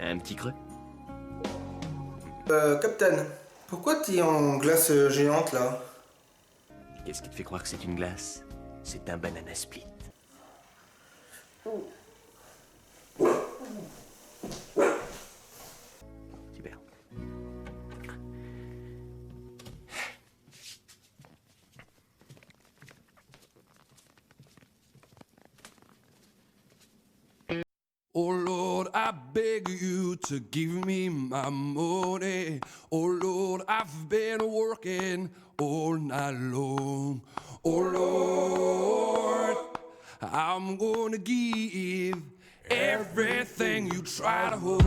Un petit creux? Captain, pourquoi t'es en glace géante là? Qu'est-ce qui te fait croire que c'est une glace? C'est un banana split. Super. Oh Lord, I beg you to give me my money. Oh Lord, I've been working all night long. Oh Lord, I'm gonna give everything you try to hold.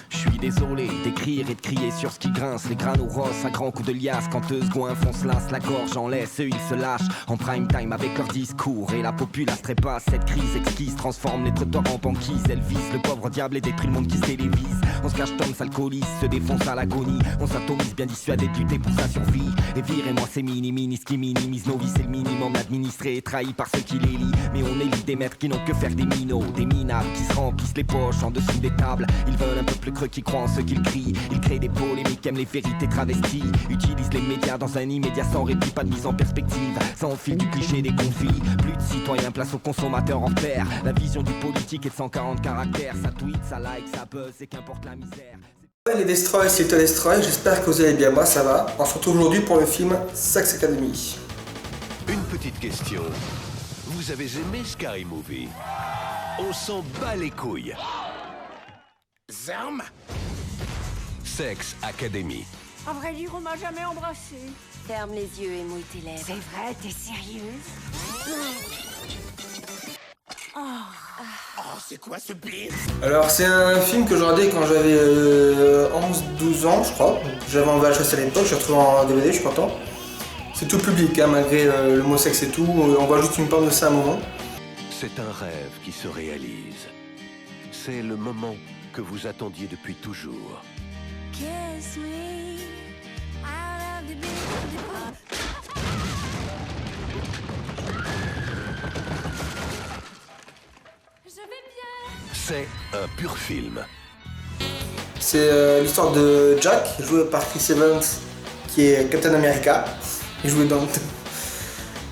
Je suis désolé d'écrire et de crier sur ce qui grince. Les crânes rosses à grands coups de liasse. Quand eux goins foncent lasse, la gorge en laisse. Eux ils se lâchent en prime time avec leur discours. Et la populace trépasse. Cette crise exquise transforme les trottoirs en banquise. Elle vise le pauvre diable et détruit le monde qui se télévise. On se cache, tombe, s'alcoolise, se défonce à l'agonie. On s'atomise, bien dissuadé de lutter pour sa survie. Et virez-moi ces mini-minis qui minimisent nos vies. C'est le minimum administré et trahi par ceux qui les lient. Mais on élit des maîtres qui n'ont que faire des minots. Des minables qui se remplissent les poches en dessous des tables. Ils veulent un peu plus creux qui croient en ceux qu'ils crient. Ils créent des polémiques, aiment les vérités travesties. Utilisent les médias dans un immédiat sans répit. Pas de mise en perspective, sans fil du cliché des conflits. Plus de citoyens, place aux consommateurs en paire. La vision du politique est de 140 caractères. Ça tweet, ça like, ça buzz, et qu'importe la misère. Les Destroy, c'est Little Destroy, j'espère que vous allez bien, moi ça va. On se retrouve aujourd'hui pour le film Sex Academy. Une petite question. Vous avez aimé Scary Movie? On s'en bat les couilles. Zarm? Sex Academy. À vrai dire, on m'a jamais embrassé. Ferme les yeux et mouille tes lèvres. C'est vrai, t'es sérieuse? Oh, c'est quoi ce bise? Alors c'est un film que j'ai regardé quand j'avais 11-12 ans je crois. J'avais en VHS à l'époque, j'ai retrouvé en DVD, je suis content. C'est tout public hein, malgré le mot sexe et tout, on voit juste une part de ça à un moment. C'est un rêve qui se réalise. C'est le moment que vous attendiez depuis toujours. Kiss me out of the Je vais bien. C'est un pur film. C'est l'histoire de Jack, joué par Chris Evans, qui est Captain America. Il jouait dans...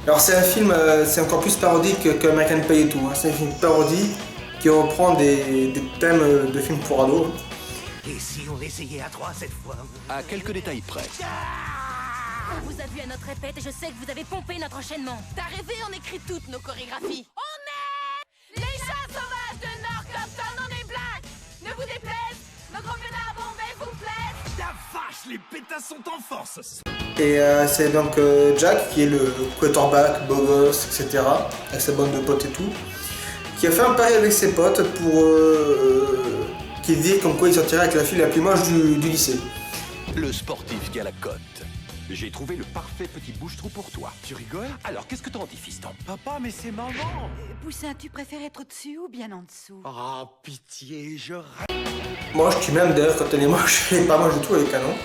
Alors c'est un film, c'est encore plus parodique que American Pie et tout. Hein. C'est un film parodie qui reprend des thèmes de films pour ados. Et si on essayait à 3 cette fois? À quelques détails près. On vous a vu à notre répète et je sais que vous avez pompé notre enchaînement. T'as rêvé, on écrit toutes nos chorégraphies. On est les chats sauvages de Northampton, on est black. Ne vous déplaise, nos gros pétards bombés vous plaisent. La vache, les pétasses sont en force. Et c'est donc Jack qui est le quarterback, beau gosse, etc. Avec sa bande de potes et tout. Qui a fait un pari avec ses potes pour qui dit comme quoi il sortirait avec la fille la plus moche du lycée. Le sportif qui a la cote. J'ai trouvé le parfait petit bouche-trou pour toi. Tu rigoles? Alors, qu'est-ce que t'en dis, fiston? Papa, mais c'est maman. Poussin, tu préfères être au-dessus ou bien en dessous? Oh, pitié, je rêve. Moche, tu m'aimes d'ailleurs quand elle est moche, elle est pas moche du tout, elle est canon.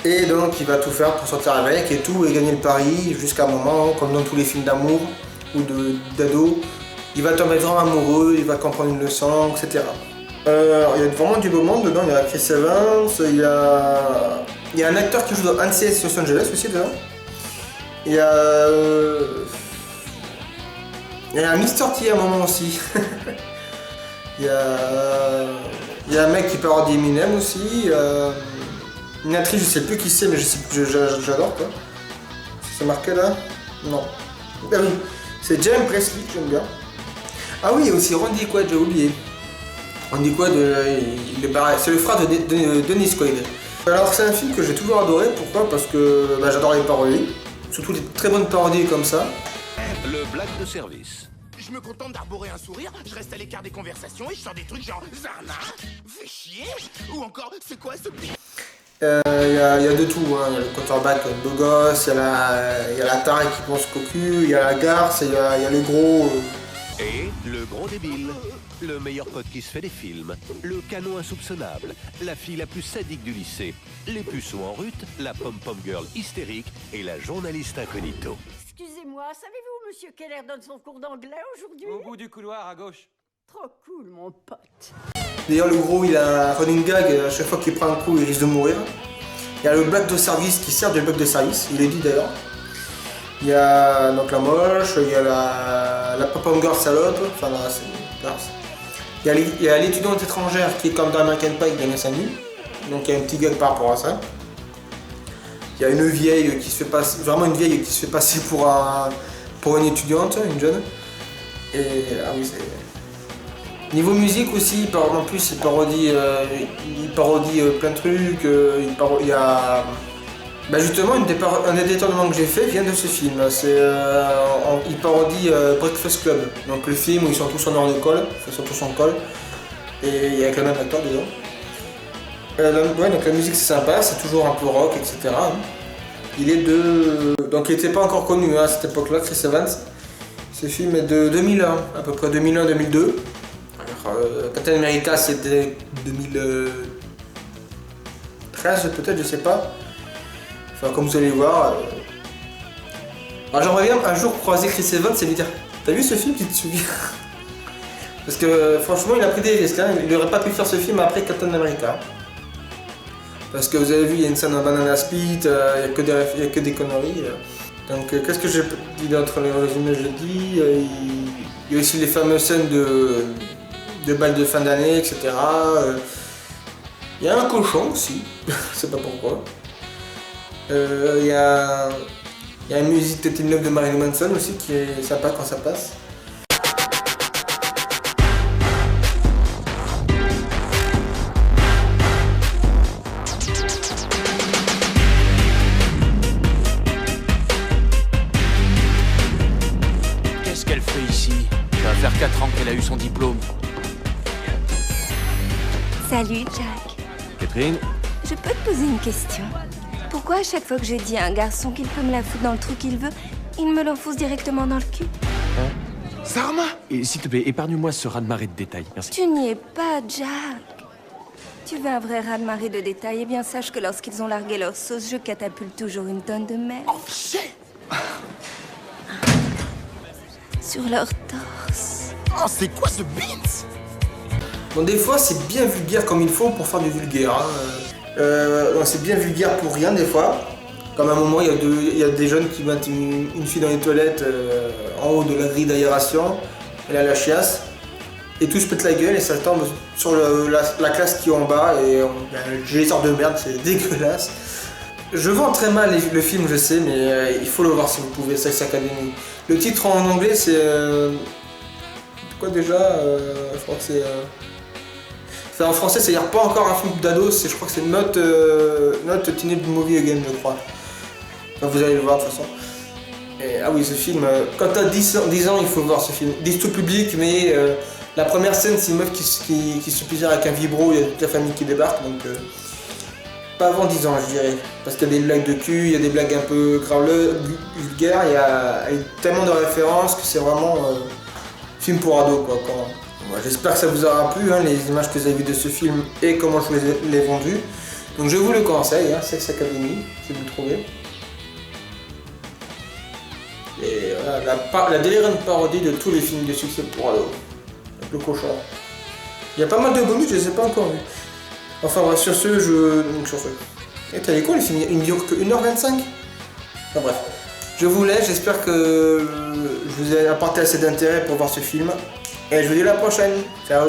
Et donc il va tout faire pour sortir avec et tout, et gagner le pari jusqu'à un moment, comme dans tous les films d'amour ou d'ado, il va tomber vraiment amoureux, il va comprendre une leçon, etc. Il y a vraiment du beau monde dedans, il y a Chris Evans, il y a un acteur qui joue dans NCIS Los Angeles aussi dedans. Il y a un Mr. T à un moment aussi. Il y a un mec qui parodie Eminem aussi. Une actrice, je sais plus qui c'est, mais j'adore quoi. C'est marqué là? Non. Ah oui, c'est James Presley, j'aime bien. Ah oui, il y a aussi Randy Quaid, j'ai oublié. Randy Quaid, c'est le frère de Dennis Quaid. Alors c'est un film que j'ai toujours adoré, pourquoi? Parce que j'adore les parodies, surtout les très bonnes parodies comme ça. Le blague de service. Je me contente d'arborer un sourire, je reste à l'écart des conversations et je sors des trucs genre Zarna, fais chier, ou encore c'est quoi ce bise? Il y a de tout, hein. Il y a le quarterback, le beau gosse, il y a la taille qui pense cocu, il y a la garce, il y a le gros. Et le gros débile. Le meilleur pote qui se fait des films. Le canon insoupçonnable. La fille la plus sadique du lycée. Les puceaux en rut. La pom-pom girl hystérique. Et la journaliste incognito. Excusez-moi, savez-vous, monsieur Keller donne son cours d'anglais aujourd'hui? Au bout du couloir, à gauche. Trop cool, mon pote. D'ailleurs, le gros, il a un running gag, à chaque fois qu'il prend un coup, il risque de mourir. Il y a le blague de service qui sert de blague de service, il est dit d'ailleurs. Il y a donc la moche, il y a la pop-up girl salope, enfin là, c'est classe. Il y a l'étudiante étrangère qui est comme dans American Pie, qui gagne sa nuit. Donc il y a un petit gag par rapport à ça. Il y a une vieille qui se fait passer, vraiment une vieille qui se fait passer pour une étudiante, une jeune. Et ah oui, c'est... Niveau musique aussi, en plus il parodie plein de trucs, il y a... Bah justement, un des détournements que j'ai fait vient de ce film, il parodie Breakfast Club, donc le film où ils sont tous en hors de colle, ils sont tous en colle, et il y a avec le même acteur dedans. Ouais, donc la musique c'est sympa, c'est toujours un peu rock, etc. Il est de... Donc il n'était pas encore connu à cette époque-là, Chris Evans. Ce film est de 2001, à peu près 2001-2002. Captain America c'était 2013 peut-être, je sais pas. Enfin comme vous allez voir. Alors j'aimerais bien un jour croiser Chris Evans et lui dire t'as vu ce film qui te souviens? Parce que franchement il a pris des risques, hein. Il n'aurait pas pu faire ce film après Captain America. Parce que vous avez vu, il y a une scène en Banana Split, il n'y a que des conneries. Donc qu'est-ce que j'ai dit d'autre dans le résumé? Je dis, il y a aussi les fameuses scènes de bal de fin d'année, etc. Il y a un cochon aussi, je sais pas pourquoi. Il y a une musique Teen Love de Marilyn Manson aussi qui est sympa quand ça passe. Qu'est-ce qu'elle fait ici? Ça va faire 4 ans qu'elle a eu son diplôme. Salut, Jack. Catherine? Je peux te poser une question? Pourquoi à chaque fois que je dis à un garçon qu'il peut me la foutre dans le trou qu'il veut, il me l'enfonce directement dans le cul? Sarma! Et s'il te plaît, épargne-moi ce raz-de-marée de détails, merci. Tu n'y es pas, Jack. Tu veux un vrai raz-de-marée de détails? Eh bien, sache que lorsqu'ils ont largué leur sauce, je catapulte toujours une tonne de merde. Oh, shit! Sur leur torse. Oh, c'est quoi ce beat? Bon, des fois, c'est bien vulgaire comme il faut pour faire du vulgaire. C'est bien vulgaire pour rien, des fois. Comme à un moment, il y a des jeunes qui mettent une fille dans les toilettes en haut de la grille d'aération. Elle a la chiasse. Et tout se pète la gueule et ça tombe sur la classe qui est en bas. Et j'ai les sortes de merde, c'est dégueulasse. Je vends très mal le film, je sais, mais il faut le voir si vous pouvez, Sex Academy. Le titre en anglais, c'est... quoi déjà je crois que c'est... en français, c'est-à-dire pas encore un film d'ado, je crois que c'est Not Teenage Movie Again, je crois. Enfin, vous allez le voir de toute façon. Et, ah oui, ce film, quand t'as 10 ans, il faut voir ce film. 10 tout public, mais la première scène, c'est une meuf qui se plaisir avec un vibro, il y a toute la famille qui débarque, donc... pas avant 10 ans, je dirais. Parce qu'il y a des blagues de cul, il y a des blagues un peu graveleuses, vulgaires, il y a tellement de références que c'est vraiment film pour ados, quoi. J'espère que ça vous aura plu, hein, les images que vous avez vues de ce film et comment je vous l'ai vendu. Donc je vous le conseille, hein, Sex Academy, si vous le trouvez. Et voilà, la délirante parodie de tous les films de succès pour ados. Avec le cochon. Il y a pas mal de bonus, je les ai pas encore vus. Enfin bref, sur ce, Et t'as dit quoi les films? Il ne dure que 1h25. Enfin bref. Je vous laisse, j'espère que je vous ai apporté assez d'intérêt pour voir ce film. Et je vous dis à la prochaine. Ciao.